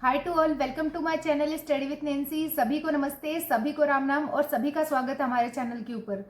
Hi to all, welcome to my channel study with Nancy. सभी को नमस्ते, सभी को राम नाम और सभी का स्वागत है हमारे चैनल के ऊपर।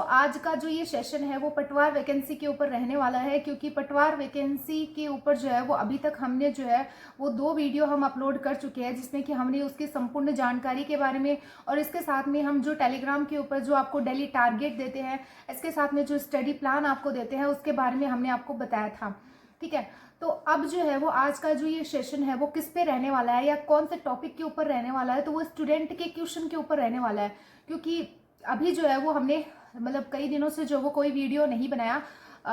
आज का जो ये सेशन है वो पटवार वैकेंसी के ऊपर रहने वाला है, क्योंकि पटवार वैकेंसी के ऊपर जो है वो अभी तक हमने जो है वो 2 वीडियो हम अपलोड कर चुके हैं, जिसमें कि हमने उसकी संपूर्ण जानकारी के बारे में और इसके साथ में हम जो टेलीग्राम के ऊपर जो आपको डेली टारगेट देते हैं, इसके साथ में जो स्टडी प्लान आपको देते हैं उसके बारे में हमने आपको बताया था। ठीक है, तो अब जो है वो आज का जो ये सेशन है वो किस पे रहने वाला है या कौन से टॉपिक के ऊपर रहने वाला है, तो वो स्टूडेंट के क्वेश्चन के ऊपर रहने वाला है। क्योंकि अभी जो है वो हमने मतलब कई दिनों से जो वो कोई वीडियो नहीं बनाया,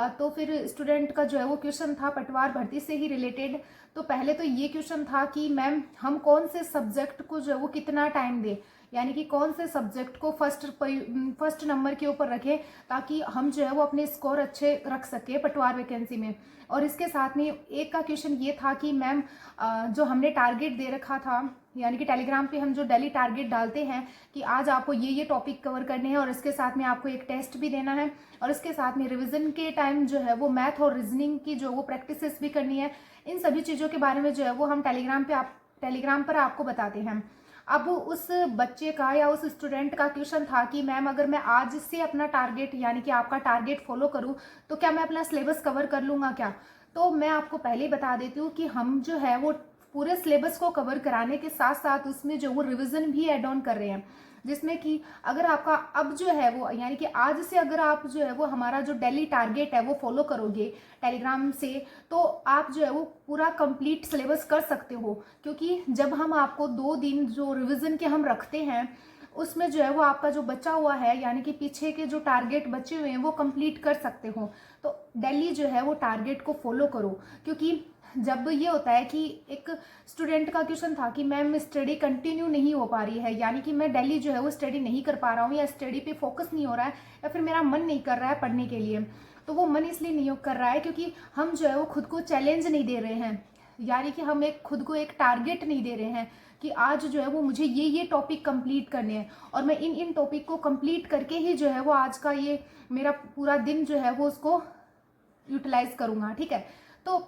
तो फिर स्टूडेंट का जो है वो क्वेश्चन था पटवार भर्ती से ही रिलेटेड। तो पहले तो ये क्वेश्चन था कि मैम हम कौन से सब्जेक्ट को जो है वो कितना टाइम दें, यानी कि कौन से सब्जेक्ट को फर्स्ट नंबर के ऊपर रखें ताकि हम जो है वो अपने स्कोर अच्छे रख सके पटवार वैकेंसी में। और इसके साथ में एक का क्वेश्चन ये था कि मैम जो हमने टारगेट दे रखा था, यानी कि टेलीग्राम पे हम जो डेली टारगेट डालते हैं कि आज आपको ये टॉपिक कवर करने हैं और इसके साथ में आपको एक टेस्ट भी देना है और इसके साथ में रिवीजन के टाइम जो है वो मैथ और रीजनिंग की जो वो प्रैक्टिसेस भी करनी है। इन सभी चीज़ों के बारे में जो है वो हम टेलीग्राम पर आपको बताते हैं। अब उस बच्चे का या उस स्टूडेंट का क्वेश्चन था कि मैम अगर मैं आज से अपना टारगेट यानी कि आपका टारगेट फॉलो करूं तो क्या मैं अपना सिलेबस कवर कर लूँगा क्या। तो मैं आपको पहले ही बता देती हूँ कि हम जो है वो पूरे सिलेबस को कवर कराने के साथ साथ उसमें जो वो रिविजन भी एड ऑन कर रहे हैं, जिसमें कि अगर आपका अब जो है वो यानी कि आज से अगर आप जो है वो हमारा जो डेली टारगेट है वो फॉलो करोगे टेलीग्राम से, तो आप जो है वो पूरा कंप्लीट सिलेबस कर सकते हो। क्योंकि जब हम आपको 2 दिन जो रिवीजन के हम रखते हैं उसमें जो है वो आपका जो बचा हुआ है यानी कि पीछे के जो टारगेट बचे हुए हैं वो कंप्लीट कर सकते हो। तो डेली जो है वो टारगेट को फॉलो करो। क्योंकि जब ये होता है कि एक स्टूडेंट का क्वेश्चन था कि मैम स्टडी कंटिन्यू नहीं हो पा रही है, यानी कि मैं डेली जो है वो स्टडी नहीं कर पा रहा हूँ या स्टडी पे फोकस नहीं हो रहा है या फिर मेरा मन नहीं कर रहा है पढ़ने के लिए। तो वो मन इसलिए नहीं कर रहा है क्योंकि हम जो है वो खुद को चैलेंज नहीं दे रहे हैं, यानी कि हम खुद को एक टारगेट नहीं दे रहे हैं कि आज जो है वो मुझे ये टॉपिक कंप्लीट करने हैं और मैं इन टॉपिक को कंप्लीट करके ही जो है वो आज का ये मेरा पूरा दिन जो है वो उसको यूटिलाइज करूँगा। ठीक है, तो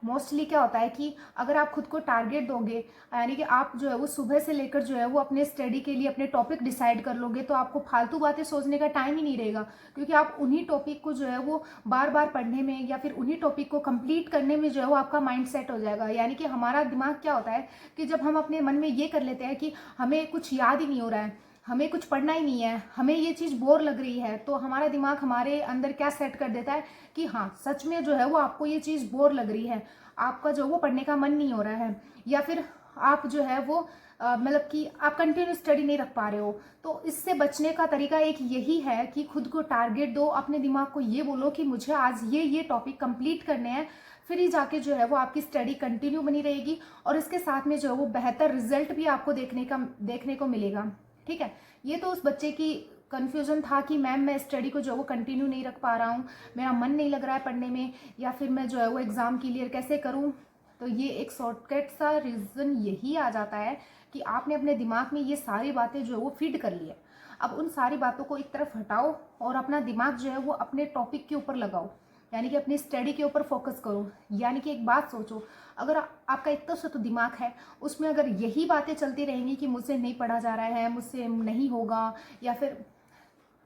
मोस्टली क्या होता है कि अगर आप खुद को टारगेट दोगे यानी कि आप जो है वो सुबह से लेकर जो है वो अपने स्टडी के लिए अपने टॉपिक डिसाइड कर लोगे, तो आपको फालतू बातें सोचने का टाइम ही नहीं रहेगा। क्योंकि आप उन्हीं टॉपिक को जो है वो बार बार पढ़ने में या फिर उन्हीं टॉपिक को कंप्लीट करने में जो है वो आपका माइंड सेट हो जाएगा। यानी कि हमारा दिमाग क्या होता है कि जब हम अपने मन में ये कर लेते हैं कि हमें कुछ याद ही नहीं हो रहा है, हमें कुछ पढ़ना ही नहीं है, हमें ये चीज़ बोर लग रही है, तो हमारा दिमाग हमारे अंदर क्या सेट कर देता है कि हाँ सच में जो है वो आपको ये चीज़ बोर लग रही है, आपका जो वो पढ़ने का मन नहीं हो रहा है या फिर आप जो है वो मतलब कि आप कंटिन्यू स्टडी नहीं रख पा रहे हो। तो इससे बचने का तरीका एक यही है कि खुद को टारगेट दो, अपने दिमाग को ये बोलो कि मुझे आज ये टॉपिक कंप्लीट करने हैं, फिर ही जाके जो है वो आपकी स्टडी कंटिन्यू बनी रहेगी और इसके साथ में जो है वो बेहतर रिजल्ट भी आपको देखने को मिलेगा। ठीक है, ये तो उस बच्चे की कन्फ्यूजन था कि मैम मैं स्टडी को जो वो कंटिन्यू नहीं रख पा रहा हूँ, मेरा मन नहीं लग रहा है पढ़ने में, या फिर मैं जो है वो एग्ज़ाम क्लियर कैसे करूँ। तो ये एक शॉर्टकट सा रीज़न यही आ जाता है कि आपने अपने दिमाग में ये सारी बातें जो है वो फीड कर ली है। अब उन सारी बातों को एक तरफ हटाओ और अपना दिमाग जो है वो अपने टॉपिक के ऊपर लगाओ, यानी कि अपनी स्टडी के ऊपर फोकस करो। यानी कि एक बात सोचो, अगर आपका इतना सा तो दिमाग है, उसमें अगर यही बातें चलती रहेंगी कि मुझसे नहीं पढ़ा जा रहा है, मुझसे नहीं होगा या फिर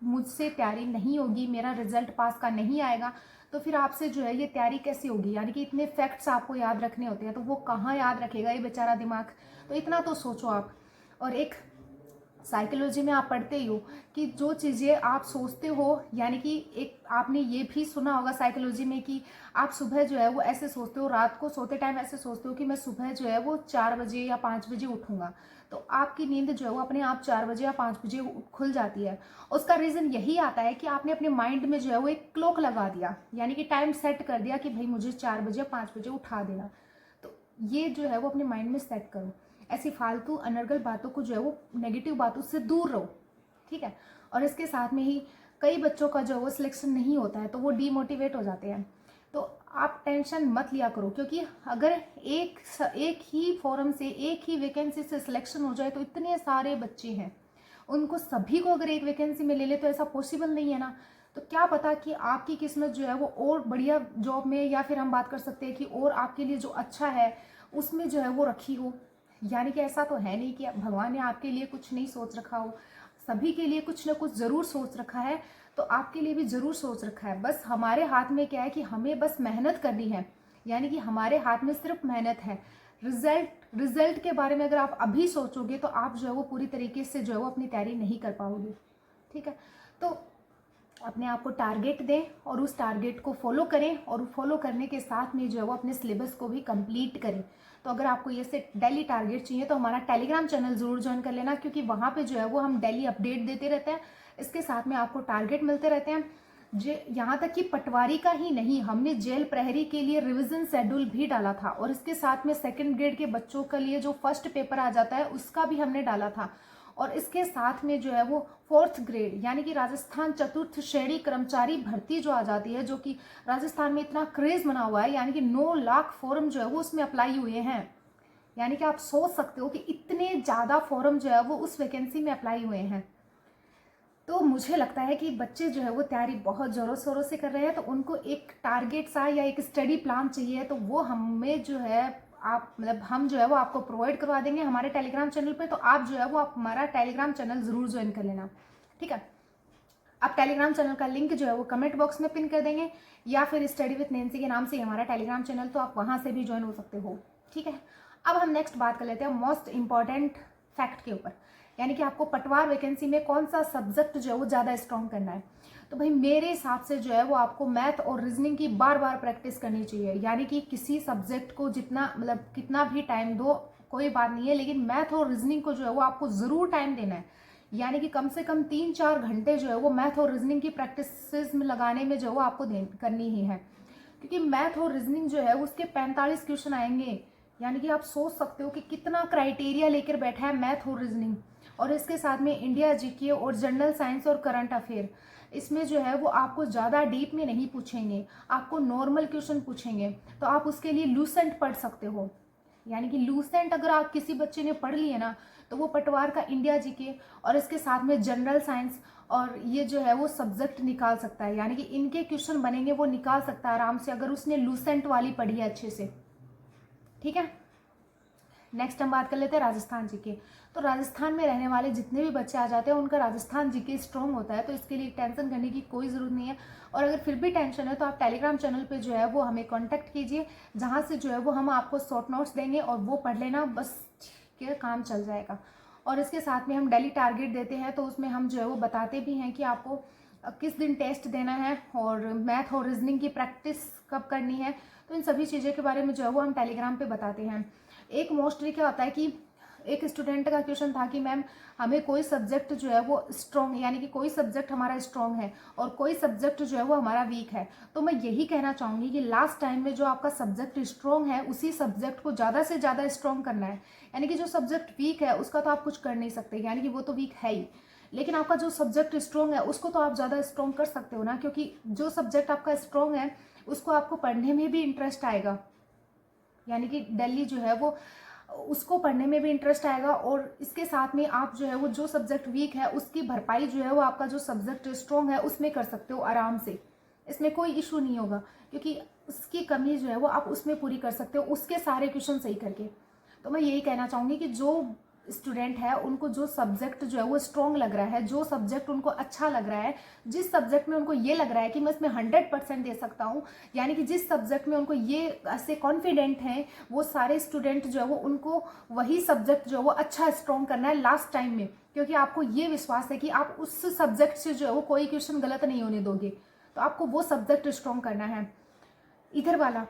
मुझसे तैयारी नहीं होगी, मेरा रिजल्ट पास का नहीं आएगा, तो फिर आपसे जो है ये तैयारी कैसे होगी। यानी कि इतने फैक्ट्स आपको याद रखने होते हैं, तो वो कहाँ याद रखेगा ये बेचारा दिमाग। तो इतना तो सोचो आप। और एक साइकोलॉजी में आप पढ़ते ही हो कि जो चीज़ें आप सोचते हो, यानी कि एक आपने ये भी सुना होगा साइकोलॉजी में कि आप सुबह जो है वो ऐसे सोचते हो, रात को सोते टाइम ऐसे सोचते हो कि मैं सुबह जो है वो 4 बजे या 5 बजे उठूँगा, तो आपकी नींद जो है वो अपने आप 4 बजे या 5 बजे खुल जाती है। उसका रीज़न यही आता है कि आपने अपने माइंड में जो है वो एक क्लॉक लगा दिया, यानी कि टाइम सेट कर दिया कि भाई मुझे 4 बजे या 5 बजे उठा देना। तो ये जो है वो अपने माइंड में सेट करो। ऐसी फालतू अनर्गल बातों को जो है वो नेगेटिव बातों से दूर रहो। ठीक है, और इसके साथ में ही कई बच्चों का जो है वो सिलेक्शन नहीं होता है तो वो डीमोटिवेट हो जाते हैं। तो आप टेंशन मत लिया करो, क्योंकि अगर एक ही फॉरम से एक ही वैकेंसी से सिलेक्शन हो जाए तो इतने सारे बच्चे हैं, उनको सभी को अगर एक वैकेंसी में ले ले तो ऐसा पॉसिबल नहीं है ना। तो क्या पता कि आपकी किस्मत जो है वो और बढ़िया जॉब में, या फिर हम बात कर सकते हैं कि और आपके लिए जो अच्छा है उसमें जो है वो रखी हो। यानी कि ऐसा तो है नहीं कि भगवान ने आपके लिए कुछ नहीं सोच रखा हो, सभी के लिए कुछ ना कुछ ज़रूर सोच रखा है, तो आपके लिए भी ज़रूर सोच रखा है। बस हमारे हाथ में क्या है कि हमें बस मेहनत करनी है, यानी कि हमारे हाथ में सिर्फ मेहनत है। रिजल्ट के बारे में अगर आप अभी सोचोगे तो आप जो है वो पूरी तरीके से जो है वो अपनी तैयारी नहीं कर पाओगे। ठीक है, तो अपने आप को टारगेट दें और उस टारगेट को फॉलो करें, और फॉलो करने के साथ में जो है वो अपने सिलेबस को भी कंप्लीट करें। तो अगर आपको ये से डेली टारगेट चाहिए तो हमारा टेलीग्राम चैनल ज़रूर ज्वाइन कर लेना, क्योंकि वहाँ पे जो है वो हम डेली अपडेट देते रहते हैं, इसके साथ में आपको टारगेट मिलते रहते हैं। यहाँ तक कि पटवारी का ही नहीं, हमने जेल प्रहरी के लिए रिवीजन शेड्यूल भी डाला था, और इसके साथ में सेकंड ग्रेड के बच्चों के लिए जो फर्स्ट पेपर आ जाता है उसका भी हमने डाला था। और इसके साथ में जो है वो फोर्थ ग्रेड यानी कि राजस्थान चतुर्थ श्रेणी कर्मचारी भर्ती जो आ जाती है, जो कि राजस्थान में इतना क्रेज बना हुआ है, यानी कि 9 लाख फॉर्म जो है वो उसमें अप्लाई हुए हैं। यानी कि आप सोच सकते हो कि इतने ज़्यादा फॉर्म जो है वो उस वैकेंसी में अप्लाई हुए हैं। तो मुझे लगता है कि बच्चे जो है वो तैयारी बहुत ज़ोरों शोरों से कर रहे हैं, तो उनको एक टारगेट सा या एक स्टडी प्लान चाहिए, तो वो हमें जो है आप मतलब हम जो है वो आपको प्रोवाइड करवा देंगे हमारे टेलीग्राम चैनल पे। तो आप जो है वो आप हमारा टेलीग्राम चैनल ज़रूर ज्वाइन कर लेना। ठीक है, आप टेलीग्राम चैनल का लिंक जो है वो कमेंट बॉक्स में पिन कर देंगे, या फिर स्टडी विथ नैंसी के नाम से हमारा टेलीग्राम चैनल, तो आप वहाँ से भी ज्वाइन हो सकते हो। ठीक है, अब हम नेक्स्ट बात कर लेते हैं मोस्ट इंपॉर्टेंट फैक्ट के ऊपर, यानी कि आपको पटवार वैकेंसी में कौन सा सब्जेक्ट जो है वो ज़्यादा स्ट्रॉन्ग करना है। तो भाई मेरे हिसाब से जो है वो आपको मैथ और रीजनिंग की बार बार प्रैक्टिस करनी चाहिए। यानी कि किसी सब्जेक्ट को जितना मतलब कितना भी टाइम दो कोई बात नहीं है, लेकिन मैथ और रीजनिंग को जो है वो आपको ज़रूर टाइम देना है। यानी कि कम से कम 3-4 घंटे जो है वो मैथ और रीजनिंग की प्रैक्टिस में लगाने में जो है वो आपको करनी ही है, क्योंकि मैथ और रीजनिंग जो है उसके 45 क्वेश्चन आएंगे। यानी कि आप सोच सकते हो कि कितना क्राइटेरिया लेकर बैठा है मैथ और रीजनिंग। और इसके साथ में इंडिया जीके और जनरल साइंस और करंट अफेयर, इसमें जो है वो आपको ज़्यादा डीप में नहीं पूछेंगे, आपको नॉर्मल क्वेश्चन पूछेंगे। तो आप उसके लिए लूसेंट पढ़ सकते हो। यानी कि लूसेंट अगर आप किसी बच्चे ने पढ़ लिए ना, तो वो पटवार का इंडिया जीके और इसके साथ में जनरल साइंस और ये जो है वो सब्जेक्ट निकाल सकता है। यानी कि इनके क्वेश्चन बनेंगे वो निकाल सकता है आराम से, अगर उसने लूसेंट वाली पढ़ी है अच्छे से। ठीक है, नेक्स्ट हम बात कर लेते हैं राजस्थान जीके। तो राजस्थान में रहने वाले जितने भी बच्चे आ जाते हैं उनका राजस्थान जीके स्ट्रॉन्ग होता है, तो इसके लिए टेंशन करने की कोई ज़रूरत नहीं है। और अगर फिर भी टेंशन है तो आप टेलीग्राम चैनल पे जो है वो हमें कांटेक्ट कीजिए, जहाँ से जो है वो हम आपको शॉर्ट नोट्स देंगे और वो पढ़ लेना, बस ठीक है, काम चल जाएगा। और इसके साथ में हम डेली टारगेट देते हैं, तो उसमें हम जो है वो बताते भी हैं कि आपको किस दिन टेस्ट देना है और मैथ और रीजनिंग की प्रैक्टिस कब करनी है। तो इन सभी चीज़ों के बारे में जो है वो हम टेलीग्राम पे बताते हैं। एक मोस्टली क्या होता है कि एक स्टूडेंट का क्वेश्चन था कि मैम हमें कोई सब्जेक्ट जो है वो स्ट्रॉन्ग, यानी कि कोई सब्जेक्ट हमारा स्ट्रॉन्ग है और कोई सब्जेक्ट जो है वो हमारा वीक है। तो मैं यही कहना चाहूँगी कि लास्ट टाइम में जो आपका सब्जेक्ट स्ट्रॉन्ग है उसी सब्जेक्ट को ज़्यादा से ज़्यादा स्ट्रॉन्ग करना है। यानी कि जो सब्जेक्ट वीक है उसका तो आप कुछ कर नहीं सकते, यानी कि वो तो वीक है ही, लेकिन आपका जो सब्जेक्ट स्ट्रॉन्ग है उसको तो आप ज़्यादा स्ट्रॉन्ग कर सकते हो ना, क्योंकि जो सब्जेक्ट आपका स्ट्रॉन्ग है उसको आपको पढ़ने में भी इंटरेस्ट आएगा। यानी कि डेली जो है वो उसको पढ़ने में भी इंटरेस्ट आएगा, और इसके साथ में आप जो है वो जो सब्जेक्ट वीक है उसकी भरपाई जो है वो आपका जो सब्जेक्ट स्ट्रॉन्ग है उसमें कर सकते हो आराम से। इसमें कोई इशू नहीं होगा, क्योंकि उसकी कमी जो है वो आप उसमें पूरी कर सकते हो उसके सारे क्वेश्चन सही करके। तो मैं यही कहना चाहूँगी कि जो स्टूडेंट है उनको जो सब्जेक्ट जो है वो स्ट्रॉन्ग लग रहा है, जो सब्जेक्ट उनको अच्छा लग रहा है, जिस सब्जेक्ट में उनको ये लग रहा है कि मैं इसमें 100% दे सकता हूँ, यानी कि जिस सब्जेक्ट में उनको ये ऐसे कॉन्फिडेंट हैं, वो सारे स्टूडेंट जो है वो उनको वही सब्जेक्ट जो है वो अच्छा स्ट्रॉन्ग करना है लास्ट टाइम में, क्योंकि आपको ये विश्वास है कि आप उस सब्जेक्ट से जो है वो कोई क्वेश्चन गलत नहीं होने दोगे। तो आपको वो सब्जेक्ट स्ट्रॉन्ग करना है। इधर वाला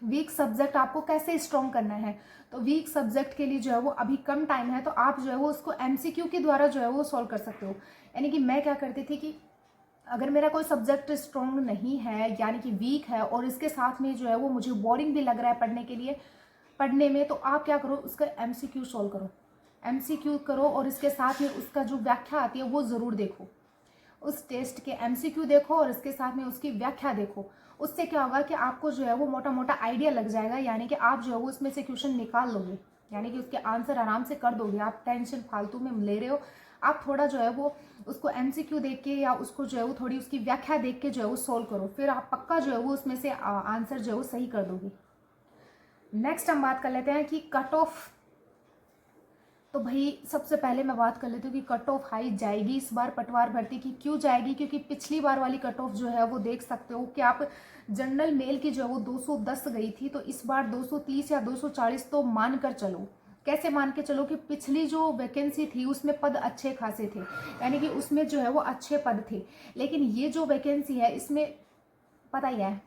वीक सब्जेक्ट आपको कैसे स्ट्रॉन्ग करना है, तो वीक सब्जेक्ट के लिए जो है वो अभी कम टाइम है, तो आप जो है वो उसको एमसीक्यू के द्वारा जो है वो सॉल्व कर सकते हो। यानी कि मैं क्या करती थी कि अगर मेरा कोई सब्जेक्ट स्ट्रॉन्ग नहीं है यानी कि वीक है और इसके साथ में जो है वो मुझे बोरिंग भी लग रहा है पढ़ने में, तो आप क्या करो, उसका एमसीक्यू सॉल्व करो, एमसीक्यू करो और इसके साथ में उसका जो व्याख्या आती है वो ज़रूर देखो। उस टेस्ट के एमसीक्यू देखो और इसके साथ में उसकी व्याख्या देखो। उससे क्या होगा कि आपको जो है वो मोटा मोटा आइडिया लग जाएगा, यानी कि आप जो है वो उसमें से क्वेश्चन निकाल लोगे, यानी कि उसके आंसर आराम से कर दोगे। आप टेंशन फालतू में ले रहे हो, आप थोड़ा जो है वो उसको MCQ देख के या उसको जो है वो थोड़ी उसकी व्याख्या देख के जो है वो सोल्व करो, फिर आप पक्का जो है वो उसमें से आंसर जो है वो सही कर दोगे। नेक्स्ट हम बात कर लेते हैं कि कट ऑफ। तो भाई सबसे पहले मैं बात कर लेती हूँ कि कट ऑफ हाई जाएगी इस बार पटवार भर्ती की। क्यों जाएगी? क्योंकि पिछली बार वाली कट ऑफ जो है वो देख सकते हो कि आप जनरल मेल की जो है वो 210 गई थी, तो इस बार 230 या 240 तो मान कर चलो। कैसे मान के चलो? कि पिछली जो वैकेंसी थी उसमें पद अच्छे खासे थे, यानी कि उसमें जो है वो अच्छे पद थे। लेकिन ये जो वैकेंसी है इसमें पता ही है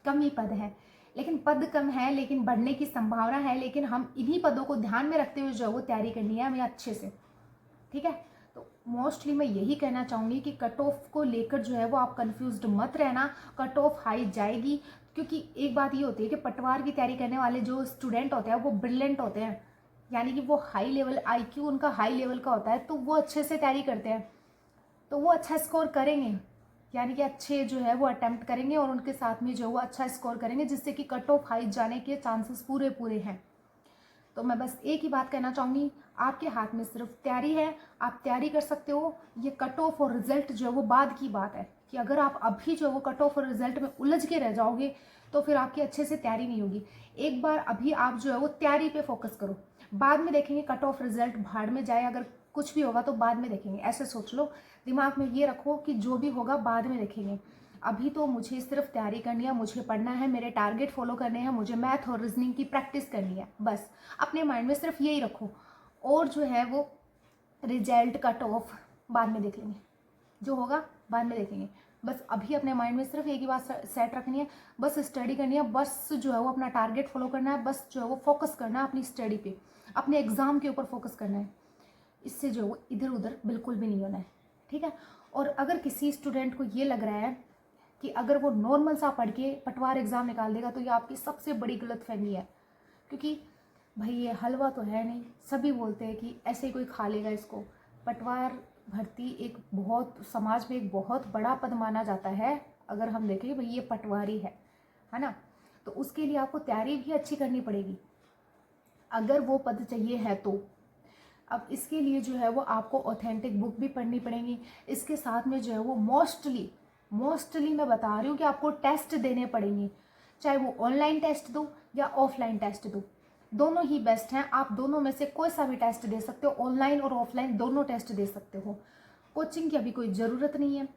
कम ही पद है, लेकिन पद कम है लेकिन बढ़ने की संभावना है। लेकिन हम इन्हीं पदों को ध्यान में रखते हुए जो है वो तैयारी करनी है हमें अच्छे से, ठीक है। तो मोस्टली मैं यही कहना चाहूँगी कि कट ऑफ को लेकर जो है वो आप कंफ्यूज्ड मत रहना। कट ऑफ हाई जाएगी, क्योंकि एक बात ये होती है कि पटवार की तैयारी करने वाले जो स्टूडेंट होते हैं वो ब्रिलियंट होते हैं, यानी कि वो हाई लेवल IQ उनका हाई लेवल का होता है, तो वो अच्छे से तैयारी करते हैं, तो वो अच्छा स्कोर करेंगे, यानी कि अच्छे जो है वो अटेम्प्ट करेंगे और उनके साथ में जो है वो अच्छा स्कोर करेंगे, जिससे कि कट ऑफ हाई जाने के चांसेस पूरे पूरे हैं। तो मैं बस एक ही बात कहना चाहूँगी, आपके हाथ में सिर्फ तैयारी है, आप तैयारी कर सकते हो। ये कट ऑफ और रिजल्ट जो है वो बाद की बात है, कि अगर आप अभी जो है वो कट ऑफ और रिजल्ट में उलझ के रह जाओगे तो फिर आपकी अच्छे से तैयारी नहीं होगी। एक बार अभी आप जो है वो तैयारी पे फोकस करो, बाद में देखेंगे कट ऑफ रिजल्ट भाड़ में जाए, अगर कुछ भी होगा तो बाद में देखेंगे, ऐसे सोच लो। दिमाग में ये रखो कि जो भी होगा बाद में देखेंगे, अभी तो मुझे सिर्फ तैयारी करनी है, मुझे पढ़ना है, मेरे टारगेट फॉलो करने हैं, मुझे मैथ और रीजनिंग की प्रैक्टिस करनी है, बस अपने माइंड में सिर्फ यही रखो। और जो है वो रिजल्ट कट ऑफ बाद में देख लेंगे, जो होगा बाद में देखेंगे। बस अभी अपने माइंड में सिर्फ एक ही बात सेट रखनी है, बस स्टडी करनी है, बस जो है वो अपना टारगेट फॉलो करना है, बस जो है वो फोकस करना है अपनी स्टडी पे, अपने एग्जाम के ऊपर फोकस करना है। इससे जो है वो इधर उधर बिल्कुल भी नहीं होना है, ठीक है। और अगर किसी स्टूडेंट को ये लग रहा है कि अगर वो नॉर्मल सा पढ़ के पटवार एग्ज़ाम निकाल देगा, तो ये आपकी सबसे बड़ी गलतफहमी है। क्योंकि भाई ये हलवा तो है नहीं, सभी बोलते हैं कि ऐसे ही कोई खा लेगा इसको। पटवार भर्ती एक बहुत समाज में एक बहुत बड़ा पद माना जाता है। अगर हम देखें भाई ये पटवारी है ना, तो उसके लिए आपको तैयारी भी अच्छी करनी पड़ेगी अगर वो पद चाहिए है तो। अब इसके लिए जो है वो आपको ऑथेंटिक बुक भी पढ़नी पड़ेगी, इसके साथ में जो है वो मोस्टली मैं बता रही हूँ कि आपको टेस्ट देने पड़ेंगे, चाहे वो ऑनलाइन टेस्ट दो या ऑफलाइन टेस्ट दो, दोनों ही बेस्ट हैं। आप दोनों में से कोई सा भी टेस्ट दे सकते हो, ऑनलाइन और ऑफलाइन दोनों टेस्ट दे सकते हो। कोचिंग की अभी कोई ज़रूरत नहीं है,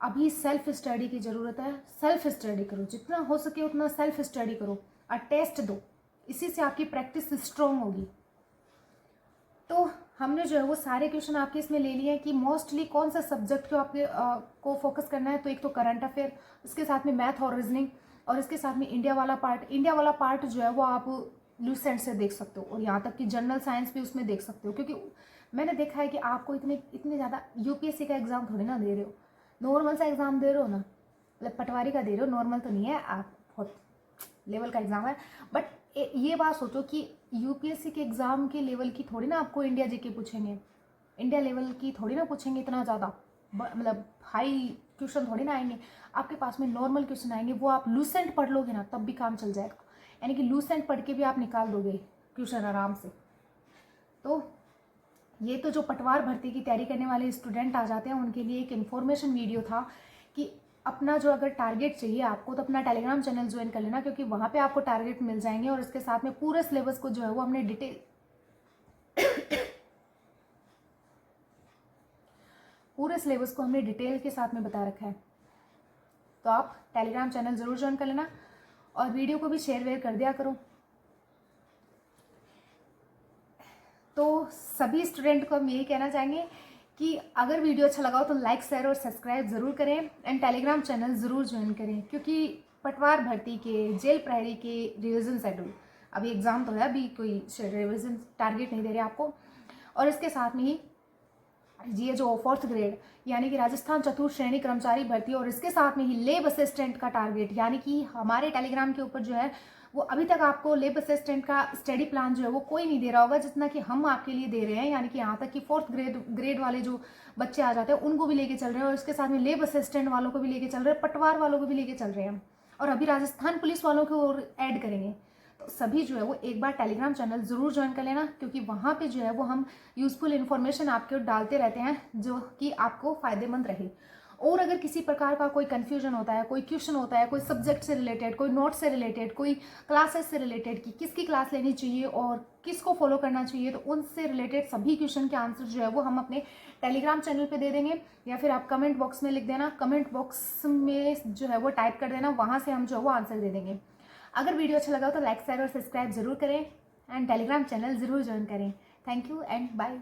अभी सेल्फ स्टडी की ज़रूरत है। सेल्फ स्टडी करो, जितना हो सके उतना सेल्फ स्टडी करो और टेस्ट दो, इसी से आपकी प्रैक्टिस स्ट्रॉन्ग होगी। तो हमने जो है वो सारे क्वेश्चन आपके इसमें ले लिए हैं कि मोस्टली कौन सा सब्जेक्ट को आपके को फोकस करना है। तो एक तो करंट अफेयर, इसके साथ में मैथ और रीजनिंग, और इसके साथ में इंडिया वाला पार्ट जो है वो आप लूसेंट से देख सकते हो, और यहाँ तक कि जनरल साइंस भी उसमें देख सकते हो। क्योंकि मैंने देखा है कि आपको इतने ज़्यादा UPSC का एग्ज़ाम थोड़ी ना दे रहे हो, नॉर्मल सा एग्ज़ाम दे रहे हो ना, मतलब पटवारी का दे रहे हो, नॉर्मल तो नहीं है, आप बहुत लेवल का एग्ज़ाम है। बट ये बात सोचो कि UPSC के एग्ज़ाम के लेवल की थोड़ी ना आपको इंडिया जीके पूछेंगे, इंडिया लेवल की थोड़ी ना पूछेंगे इतना ज़्यादा, मतलब हाई क्वेश्चन थोड़ी ना आएंगे आपके पास में, नॉर्मल क्वेश्चन आएंगे। वो आप लूसेंट पढ़ लोगे ना तब भी काम चल जाएगा, यानी कि लूसेंट पढ़ के भी आप निकाल दोगे क्वेश्चन आराम से। तो ये तो जो पटवार भर्ती की तैयारी करने वाले स्टूडेंट आ जाते हैं उनके लिए एक इन्फॉर्मेशन वीडियो था कि अपना जो अगर टारगेट चाहिए आपको तो अपना टेलीग्राम चैनल ज्वाइन कर लेना, क्योंकि वहाँ पे आपको टारगेट मिल जाएंगे और इसके साथ में पूरे सिलेबस को जो है वो हमने डिटेल के साथ में बता रखा है। तो आप टेलीग्राम चैनल ज़रूर ज्वाइन कर लेना और वीडियो को भी शेयर कर दिया करो। तो सभी स्टूडेंट को हम यही कहना चाहेंगे कि अगर वीडियो अच्छा लगा हो तो लाइक शेयर और सब्सक्राइब ज़रूर करें एंड टेलीग्राम चैनल ज़रूर ज्वाइन करें, क्योंकि पटवार भर्ती के, जेल प्रहरी के रिविज़न शेड्यूल, अभी एग्ज़ाम तो है, अभी कोई रिविज़न टारगेट नहीं दे रहे आपको। और इसके साथ में ही ये जो 4th ग्रेड यानी कि राजस्थान चतुर्थ श्रेणी कर्मचारी भर्ती, और इसके साथ में ही लेब असिस्टेंट का टारगेट, यानी कि हमारे टेलीग्राम के ऊपर जो है वो अभी तक आपको लेब असिस्टेंट का स्टडी प्लान जो है वो कोई नहीं दे रहा होगा जितना कि हम आपके लिए दे रहे हैं। यानी कि यहाँ तक कि 4th ग्रेड वाले जो बच्चे आ जाते हैं उनको भी लेके चल रहे हैं, और इसके साथ में लेब असिस्टेंट वालों को भी लेके चल रहे हैं, पटवार वालों को भी लेके चल रहे हैं, और अभी राजस्थान पुलिस वालों को और ऐड करेंगे। तो सभी जो है वो एक बार टेलीग्राम चैनल ज़रूर ज्वाइन कर लेना, क्योंकि वहाँ पे जो है वो हम यूज़फुल इन्फॉर्मेशन आपके डालते रहते हैं जो कि आपको फ़ायदेमंद रहे। और अगर किसी प्रकार का कोई कन्फ्यूजन होता है, कोई क्वेश्चन होता है, कोई सब्जेक्ट से रिलेटेड, कोई नोट से रिलेटेड, कोई क्लासेस से रिलेटेड कि किसकी क्लास लेनी चाहिए और किसको फॉलो करना चाहिए, तो उनसे रिलेटेड सभी क्वेश्चन के आंसर जो है वो हम अपने टेलीग्राम चैनल पे दे देंगे, या फिर आप कमेंट बॉक्स में लिख देना, कमेंट बॉक्स में जो है वो टाइप कर देना, वहाँ से हम जो है वो आंसर दे देंगे। अगर वीडियो अच्छा लगा हो तो लाइक शेयर और सब्सक्राइब जरूर करें एंड टेलीग्राम चैनल ज़रूर ज्वाइन करें। Thank you and bye.